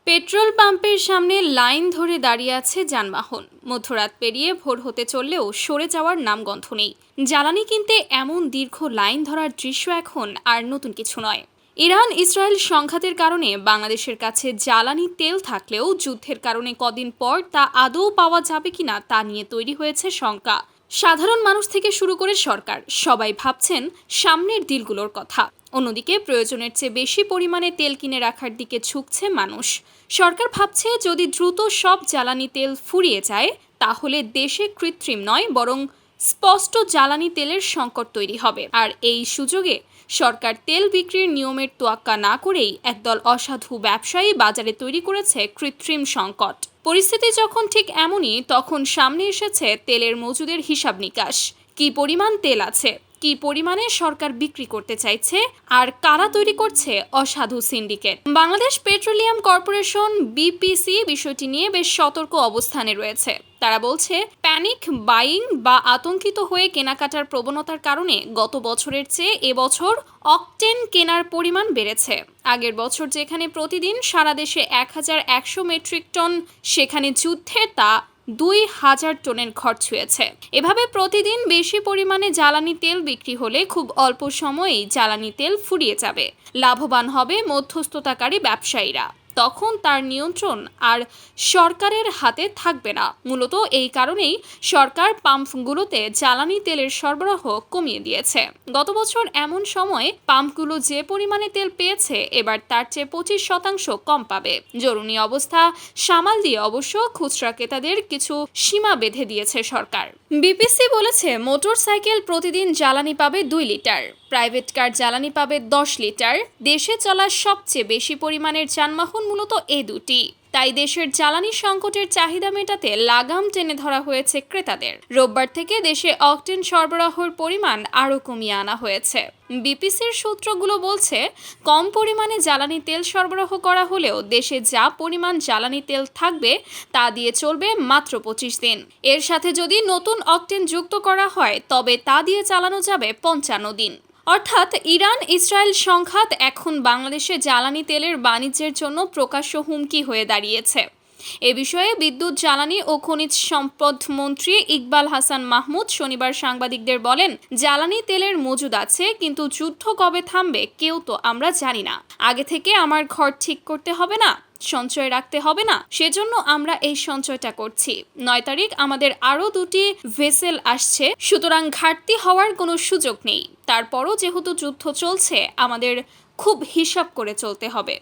Petrol পাম্পের সামনে line ধরে দাঁড়িয়ে আছে যানবাহন। মধ্যরাত পেরিয়ে ভোর হতে চললেও সরে যাওয়ার নামগন্ধ নেই। জ্বালানি কিনতে এমন দীর্ঘ লাইন ধরার দৃশ্য এখন আর নতুন কিছু নয়। ইরান ইসরায়েল সংঘাতের কারণে বাংলাদেশের কাছে জ্বালানি তেল থাকলেও যুদ্ধের কারণে কদিন পর তা আদৌ পাওয়া যাবে কিনা তা নিয়ে তৈরি হয়েছে শঙ্কা। সাধারণ মানুষ থেকে শুরু করে সরকার সবাই ভাবছেন সামনের দিনগুলোর কথা। অন্যদিকে প্রয়োজনের চেয়ে বেশি পরিমাণে তেল কিনে রাখার দিকে ঝুঁকছে মানুষ। সরকার ভাবছে যদি দ্রুত সব জ্বালানি তেল ফুরিয়ে যায় তাহলে দেশে কৃত্রিম নয় বরং স্পষ্ট জ্বালানি তেলের সংকট তৈরি হবে। আর এই সুযোগে সরকার তেল বিক্রির নিয়মের তোয়াক্কা না করেই একদল অসাধু ব্যবসায়ী বাজারে তৈরি করেছে কৃত্রিম সংকট। পরিস্থিতি যখন ঠিক এমনই তখন সামনে এসেছে তেলের মজুদের হিসাব নিকাশ। কি পরিমাণ তেল আছে, কি পরিমাণে সরকার বিক্রি করতে চাইছে, আর কারা তৈরি করছে অসাধু syndicate. Bangladesh petroleum corporation BPC বিষয়টি নিয়ে বেশ সতর্ক অবস্থানে রয়েছে। তারা বলছে প্যানিক বাইং বা আতঙ্কিত হয়ে কেনাকাটার প্রবণতার কারণে গত বছরের চেয়ে এবছর অকটেন কেনার পরিমাণ বেড়েছে। আগের বছর যেখানে প্রতিদিন সারা দেশে 1100 মেট্রিক টন, সেখানে যুদ্ধে তা 2000 টনের ঘর ছুঁয়েছে। এভাবে প্রতিদিন বেশি পরিমাণে জ্বালানি তেল বিক্রি হলে খুব অল্প সময়েই জ্বালানি তেল ফুরিয়ে যাবে। লাভবান হবে মধ্যস্থতাকারী ব্যবসায়ীরা। তখন তার নিয়ন্ত্রণ আর সরকারের হাতে থাকবে না। মূলত এই কারণেই সরকার পাম্পগুলোতে জ্বালানি তেলের সরবরাহ কমিয়ে দিয়েছে। গত বছর এমন সময় পাম্পগুলো যে পরিমাণে তেল পেয়েছে এবার তার চেয়ে 25% কম পাবে। জরুরি অবস্থা সামাল দিয়ে অবশ্য খুচরা ক্রেতাদের কিছু সীমা বেঁধে দিয়েছে সরকার। বিপিসি বলেছে মোটরসাইকেল প্রতিদিন জ্বালানি পাবে 2 লিটার, প্রাইভেট কার জ্বালানি পাবে 10 লিটার। দেশে চলা সবচেয়ে বেশি পরিমাণের যানবাহন মূলত এই দুটি। তাই দেশের জ্বালানি সংকটের চাহিদা মেটাতে লাগাম টেনে ধরা হয়েছে ক্রেতাদের। রোববার থেকে দেশে অকটেন সরবরাহের পরিমাণ আরও কমিয়ে আনা হয়েছে। বিপিসির সূত্রগুলো বলছে কম পরিমাণে জ্বালানি তেল সরবরাহ করা হলেও দেশে যা পরিমাণ জ্বালানি তেল থাকবে তা দিয়ে চলবে মাত্র 25 দিন। এর সাথে যদি নতুন অকটেন যুক্ত করা হয় তবে তা দিয়ে চালানো যাবে 55 দিন। অর্থাৎ ইরান ইসরায়েল সংঘাত এখন বাংলাদেশে জ্বালানি তেলের বাণিজ্যের জন্য প্রকাশ্য হুমকি হয়ে দাঁড়িয়েছে। এ বিষয়ে বিদ্যুৎ, জ্বালানি ও খনিজ সম্পদ মন্ত্রী ইকবাল হাসান মাহমুদ শনিবার সাংবাদিকদের বলেন, জ্বালানি তেলের মজুদ আছে, কিন্তু যুদ্ধ কবে থামবে কেউ তো আমরা জানি না। আগে থেকে আমার ঘর ঠিক করতে হবে না, সঞ্চয় রাখতে হবে না, সেজন্য আমরা এই সঞ্চয়টা করছি। 9 তারিখ আমাদের আরও 2টি ভেসেল আসছে, সুতরাং ঘাটতি হওয়ার কোনো সুযোগ নেই। তারপরও যেহেতু যুদ্ধ চলছে আমাদের খুব হিসাব করে চলতে হবে।